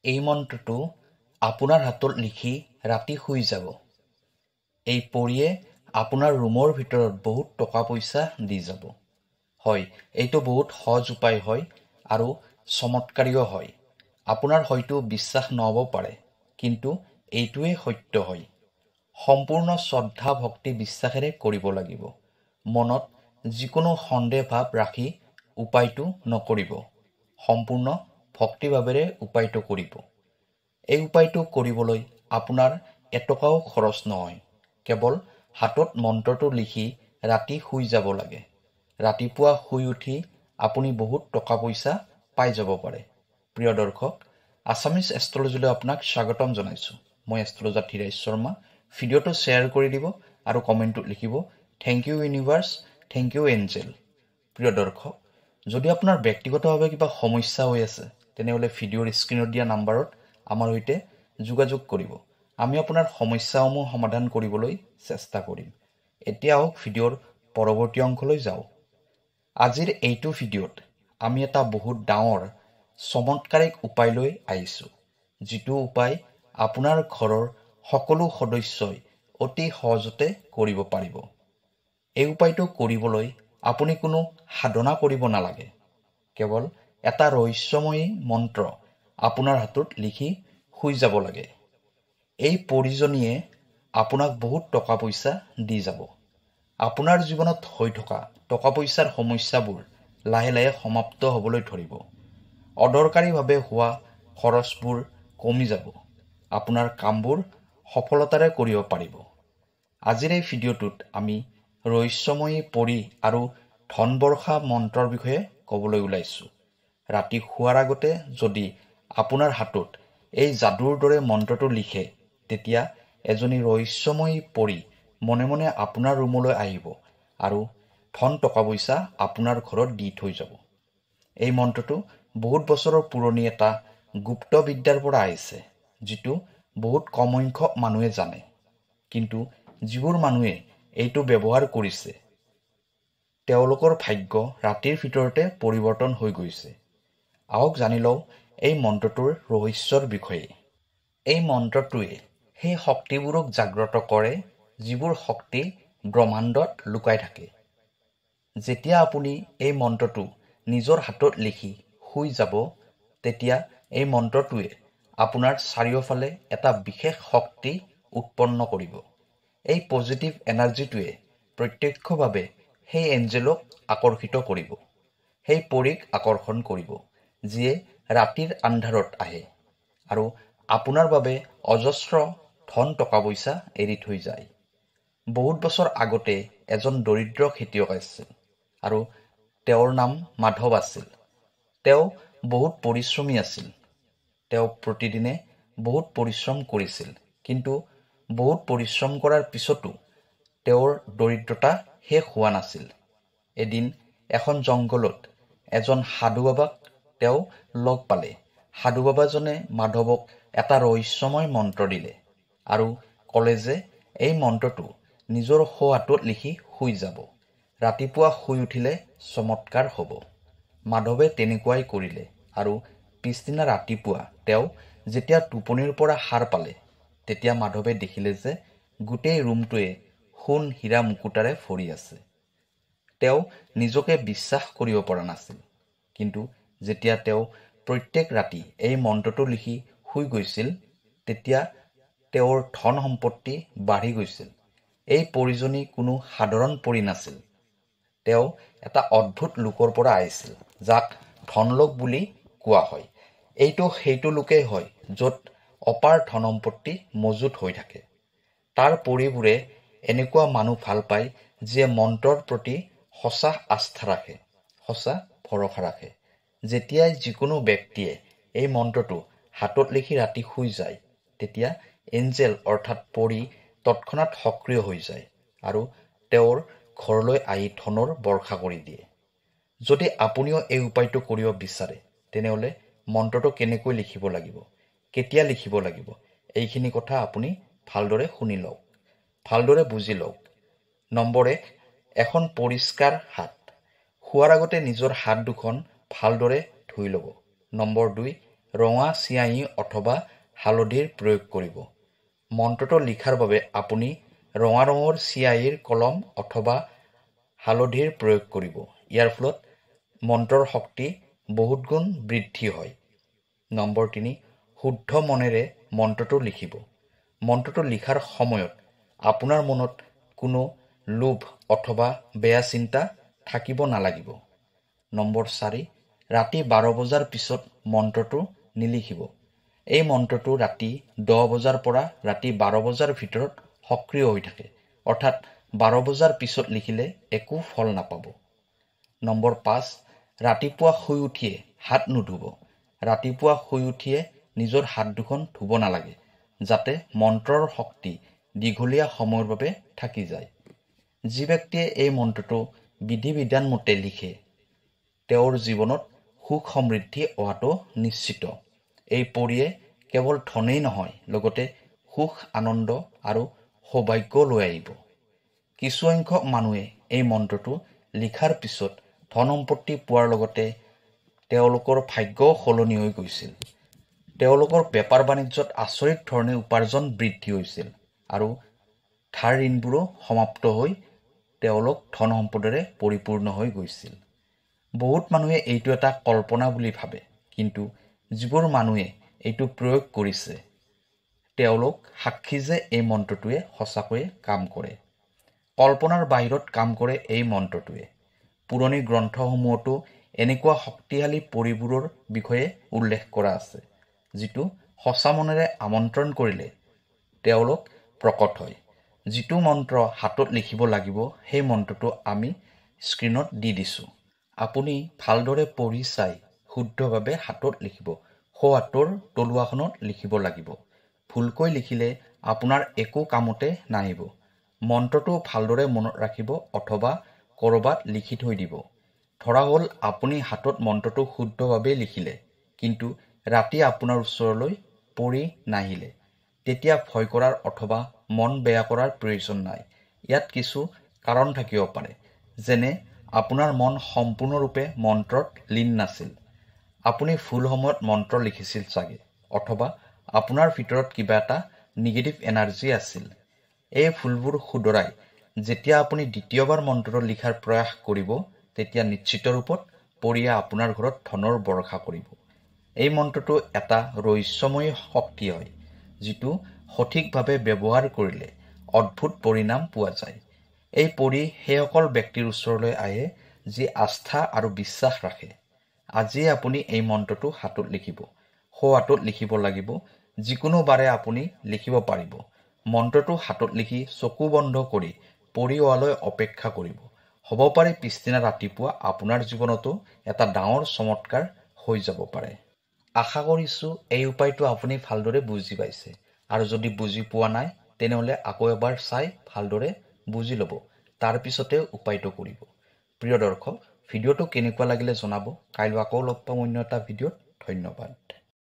এই মন্ত্ৰটো আপোনাৰ হাতত লিখি ৰাতি শুই যাব। এই পৰিয়ে আপোনাৰ ৰুমৰ ভিতৰত বহুত টকা পইচা দি যাব। হয়, এইটো বহুত সহজ উপায় হয় আৰু চমৎকাৰীও হয়। আপোনাৰ হয়তো বিশ্বাস নহ'ব পাৰে, কিন্তু এইটোৱে সত্য হয়। সম্পূৰ্ণ শ্ৰদ্ধা ভক্তি বিশ্বাসেৰে কৰিব লাগিব। মনত যিকোনো সন্দেহ ভাৱ ৰাখি উপায়টো নকৰিব। সম্পূৰ্ণ ভক্তিভাৱেৰে উপায়টো কৰিব। এই উপায়টো কৰিবলৈ আপোনাৰ এটকাও খৰচ নহয়। কেৱল হাতত মন্ত্ৰটো লিখি ৰাতি শুই যাব লাগে। ৰাতিপুৱা শুই উঠি আপুনি বহুত টকা পইচা পাই যাব পাৰে। প্ৰিয় দৰ্শক, আছামিজ এষ্ট্ৰলজীলৈ আপোনাক স্বাগতম জনাইছোঁ। মই এষ্ট্ৰলজাৰ ধীৰাজ শৰ্মা। ভিডিঅ'টো শ্বেয়াৰ কৰি দিব আৰু কমেণ্টত লিখিব thank you universe, thank you angel. প্ৰিয় দৰ্শক, যদি আপোনাৰ ব্যক্তিগতভাৱে কিবা সমস্যা হৈ আছে, তেনেহ'লে ভিডিঅ'ৰ স্ক্ৰীণত দিয়া নাম্বাৰত আমাৰ সৈতে যোগাযোগ কৰিব। আমি আপোনাৰ সমস্যাসমূহ সমাধান কৰিবলৈ চেষ্টা কৰিম। এতিয়া আহক ভিডিঅ'ৰ পৰৱৰ্তী অংশলৈ যাওঁ। আজিৰ এইটো ভিডিঅ'ত আমি এটা বহুত ডাঙৰ চমৎকাৰিক উপায় লৈ আহিছোঁ, যিটো উপায় আপোনাৰ ঘৰৰ সকলো সদস্যই অতি সহজতে কৰিব পাৰিব। এই উপায়টো কৰিবলৈ আপুনি কোনো সাধনা কৰিব নালাগে। কেৱল এটা ৰহস্যময়ী মন্ত্ৰ আপোনাৰ হাতত লিখি শুই যাব লাগে। এই পৰিজনীয়ে আপোনাক বহুত টকা পইচা দি যাব। আপোনাৰ জীৱনত হৈ থকা টকা পইচাৰ সমস্যাবোৰ লাহে লাহে সমাপ্ত হ'বলৈ ধৰিব। অদৰকাৰীভাৱে হোৱা খৰচবোৰ কমি যাব। আপোনাৰ কামবোৰ সফলতাৰে কৰিব পাৰিব। আজিৰ এই ভিডিঅ'টোত আমি ৰহস্যময়ী পৰি আৰু ধন বৰ্ষা মন্ত্ৰৰ বিষয়ে ক'বলৈ ওলাইছোঁ। ৰাতি শোৱাৰ আগতে যদি আপোনাৰ হাতত এই যাদুৰ দৰে মন্ত্ৰটো লিখে, তেতিয়া এজনী ৰহস্যময়ী পৰি মনে মনে আপোনাৰ ৰুমলৈ আহিব আৰু ধন টকা পইচা আপোনাৰ ঘৰত দি থৈ যাব। এই মন্ত্ৰটো বহুত বছৰৰ পুৰণি এটা গুপ্ত বিদ্যাৰ পৰা আহিছে, যিটো বহুত কম সংখ্যক মানুহে জানে। কিন্তু যিবোৰ মানুহে এইটো ব্যৱহাৰ কৰিছে, তেওঁলোকৰ ভাগ্য ৰাতিৰ ভিতৰতে পৰিৱৰ্তন হৈ গৈছে। আহক জানি লওঁ এই মন্ত্ৰটোৰ ৰহস্যৰ বিষয়ে। এই মন্ত্ৰটোৱে সেই শক্তিবোৰক জাগ্ৰত কৰে, যিবোৰ শক্তি ব্ৰহ্মাণ্ডত লুকাই থাকে। যেতিয়া আপুনি এই মন্ত্ৰটো নিজৰ হাতত লিখি শুই যাব, তেতিয়া এই মন্ত্ৰটোৱে আপোনাৰ চাৰিওফালে এটা বিশেষ শক্তি উৎপন্ন কৰিব। এই পজিটিভ এনাৰ্জিটোৱে প্ৰত্যক্ষভাৱে সেই এঞ্জেলক আকৰ্ষিত কৰিব, সেই পৰিক আকৰ্ষণ কৰিব, যিয়ে ৰাতিৰ আন্ধাৰত আহে আৰু আপোনাৰ বাবে অজস্ৰ ধন টকা পইচা এৰি থৈ যায়। বহুত বছৰ আগতে এজন দৰিদ্ৰ খেতিয়ক আছিল আৰু তেওঁৰ নাম মাধৱ আছিল। তেওঁ বহুত পৰিশ্ৰমী আছিল। তেওঁ প্ৰতিদিনে বহুত পৰিশ্ৰম কৰিছিল, কিন্তু বহুত পৰিশ্ৰম কৰাৰ পিছতো তেওঁৰ দৰিদ্ৰতা শেষ হোৱা নাছিল। এদিন এখন জংঘলত এজন সাধু বাবাক তেওঁ লগ পালে। সাধু বাবাজনে মাধৱক এটা ৰহস্যময় মন্ত্ৰ দিলে আৰু ক'লে যে এই মন্ত্ৰটো নিজৰ সোঁ হাতত লিখি শুই যাব। ৰাতিপুৱা শুই উঠিলে চমৎকাৰ হ'ব। মাধৱে তেনেকুৱাই কৰিলে আৰু পিছদিনা ৰাতিপুৱা তেওঁ যেতিয়া টোপনিৰ পৰা সাৰ পালে, তেতিয়া মাধৱে দেখিলে যে গোটেই ৰুমটোৱে সোণ হীৰা মুকুতাৰে ভৰি আছে। তেওঁ নিজকে বিশ্বাস কৰিব পৰা নাছিল। কিন্তু যেতিয়া তেওঁ প্ৰত্যেক ৰাতি এই মন্ত্ৰটো লিখি শুই গৈছিল, তেতিয়া তেওঁৰ ধন সম্পত্তি বাঢ়ি গৈছিল। এই পৰিজনী কোনো সাধাৰণ পৰি নাছিল। তেওঁ এটা অদ্ভুত লোকৰ পৰা আহিছিল, যাক ধনলোক বুলি কোৱা হয়। এইটো সেইটো লোকেই হয় য'ত অপাৰ ধন সম্পত্তি মজুত হৈ থাকে। তাৰ পৰিবোৰে এনেকুৱা মানুহ ভাল পায় যিয়ে মন্ত্ৰৰ প্ৰতি সঁচা আস্থা ৰাখে, সঁচা ভৰসা ৰাখে। যেতিয়াই যিকোনো ব্যক্তিয়ে এই মন্ত্ৰটো হাতত লিখি ৰাতি শুই যায়, তেতিয়া এঞ্জেল অৰ্থাৎ পৰি তৎক্ষণাত সক্ৰিয় হৈ যায় আৰু তেওঁৰ ঘৰলৈ আহি ধনৰ বৰ্ষা কৰি দিয়ে। যদি আপুনিও এই উপায়টো কৰিব বিচাৰে, তেনেহ'লে মন্ত্ৰটো কেনেকৈ লিখিব লাগিব, কেতিয়া লিখিব লাগিব, এইখিনি কথা আপুনি ভালদৰে শুনি লওক, ভালদৰে বুজি লওক। নম্বৰ 1, এখন পৰিষ্কাৰ হাত। শোৱাৰ আগতে নিজৰ হাত দুখন ভালদৰে ধুই ল'ব। নম্বৰ 2, ৰঙা চিয়াঁহী অথবা হালধিৰ প্ৰয়োগ কৰিব। মন্ত্ৰটো লিখাৰ বাবে আপুনি ৰঙা ৰঙৰ চিয়াঁহীৰ কলম অথবা হালধিৰ প্ৰয়োগ কৰিব। ইয়াৰ ফলত মন্ত্ৰৰ শক্তি বহুত গুণ বৃদ্ধি হয়। নম্বৰ 3, শুদ্ধ মনেৰে মন্ত্ৰটো লিখিব। মন্ত্ৰটো লিখাৰ সময়ত আপোনাৰ মনত কোনো লোভ অথবা বেয়া চিন্তা থাকিব নালাগিব। নম্বৰ 4, ৰাতি 12 বজাৰ পিছত মন্ত্ৰটো নিলিখিব। এই মন্ত্ৰটো ৰাতি 10 বজাৰ পৰা ৰাতি 12 বজাৰ ভিতৰত সক্ৰিয় হৈ থাকে, অৰ্থাৎ 12 বজাৰ পিছত লিখিলে একো ফল নাপাব। নম্বৰ 5, ৰাতিপুৱা শুই উঠিয়ে হাত নুধুব। ৰাতিপুৱা শুই উঠিয়ে নিজৰ হাত দুখন ধুব নালাগে, যাতে মন্ত্ৰৰ শক্তি দীঘলীয়া সময়ৰ বাবে থাকি যায়। যি ব্যক্তিয়ে এই মন্ত্ৰটো বিধি বিধান মতে লিখে তেওঁৰ জীৱনত সুখ সমৃদ্ধি অহাটো নিশ্চিত। এই পঢ়িয়ে কেৱল ধনেই নহয়, লগতে সুখ আনন্দ আৰু সৌভাগ্য লৈ আহিব। কিছুসংখ্যক মানুহে এই মন্ত্ৰটো লিখাৰ পিছত ধন সম্পত্তি পোৱাৰ লগতে তেওঁলোকৰ ভাগ্যও সলনি হৈ গৈছিল। তেওঁলোকৰ বেপাৰ বাণিজ্যত আচৰিত ধৰণে উপাৰ্জন বৃদ্ধি হৈছিল আৰু ধাৰ ঋণবোৰো সমাপ্ত হৈ তেওঁলোক ধন সম্পদেৰে পৰিপূৰ্ণ হৈ গৈছিল। বহুত মানুহে এইটো এটা কল্পনা বুলি ভাবে, কিন্তু যিবোৰ মানুহে এইটো প্ৰয়োগ কৰিছে তেওঁলোক সাক্ষী যে এই মন্ত্ৰটোৱে সঁচাকৈয়ে কাম কৰে। কল্পনাৰ বাহিৰত কাম কৰে এই মন্ত্ৰটোৱে। পুৰণি গ্ৰন্থসমূহতো এনেকুৱা শক্তিশালী পৰিবোৰৰ বিষয়ে উল্লেখ কৰা আছে, যিটো সঁচা মনেৰে আমন্ত্ৰণ কৰিলে তেওঁলোক প্ৰকট হয়। যিটো মন্ত্ৰ হাতত লিখিব লাগিব সেই মন্ত্ৰটো আমি স্ক্ৰীনত দি দিছোঁ। আপুনি ভালদৰে পঢ়ি চাই শুদ্ধভাৱে হাতত লিখিব। সোঁ হাতৰ তলুৱাখনত লিখিব লাগিব। ভুলকৈ লিখিলে আপোনাৰ একো কামতে নাহিব। মন্ত্ৰটো ভালদৰে মনত ৰাখিব অথবা ক'ৰবাত লিখি থৈ দিব। ধৰা হ'ল আপুনি হাতত মন্ত্ৰটো শুদ্ধভাৱে লিখিলে, কিন্তু ৰাতি আপোনাৰ ওচৰলৈ পঢ়ি নাহিলে। তেতিয়া ভয় কৰাৰ অথবা মন বেয়া কৰাৰ প্ৰয়োজন নাই। ইয়াত কিছু কাৰণ থাকিব পাৰে, যেনে আপোনাৰ মন সম্পূৰ্ণৰূপে মন্ত্ৰত লীন নাছিল, আপুনি ভুল সময়ত মন্ত্ৰ লিখিছিল চাগে, অথবা আপোনাৰ ভিতৰত কিবা এটা নিগেটিভ এনাৰ্জি আছিল। এই ভুলবোৰ শুধৰাই যেতিয়া আপুনি দ্বিতীয়বাৰ মন্ত্ৰটো লিখাৰ প্ৰয়াস কৰিব, তেতিয়া নিশ্চিত ৰূপত পৰিয়া আপোনাৰ ঘৰত ধনৰ বৰ্ষা কৰিব। এই মন্ত্ৰটো এটা ৰহস্যময় শক্তি হয়, যিটো সঠিকভাৱে ব্যৱহাৰ কৰিলে অদ্ভুত পৰিণাম পোৱা যায়। এই পৰি সেইসকল ব্যক্তিৰ ওচৰলৈ আহে যি আস্থা আৰু বিশ্বাস ৰাখে। আজিয়ে আপুনি এই মন্ত্ৰটো হাতত লিখিব। সোঁ হাতত লিখিব লাগিব। যিকোনো বাৰে আপুনি লিখিব পাৰিব। মন্ত্ৰটো হাতত লিখি চকু বন্ধ কৰি পঢ়ি অহালৈ অপেক্ষা কৰিব। হ'ব পাৰে পিছদিনা ৰাতিপুৱা আপোনাৰ জীৱনতো এটা ডাঙৰ চমৎকাৰ হৈ যাব পাৰে। আশা কৰিছোঁ এই উপায়টো আপুনি ভালদৰে বুজি পাইছে, আৰু যদি বুজি পোৱা নাই তেনেহ'লে আকৌ এবাৰ চাই ভালদৰে বুজি ল'ব, তাৰ পিছতে উপায়টো কৰিব। প্ৰিয় দৰ্শক, ভিডিঅ'টো কেনেকুৱা লাগিলে জনাব। কাইলৈ আকৌ লগ পাম অন্য এটা ভিডিঅ'ত। ধন্যবাদ।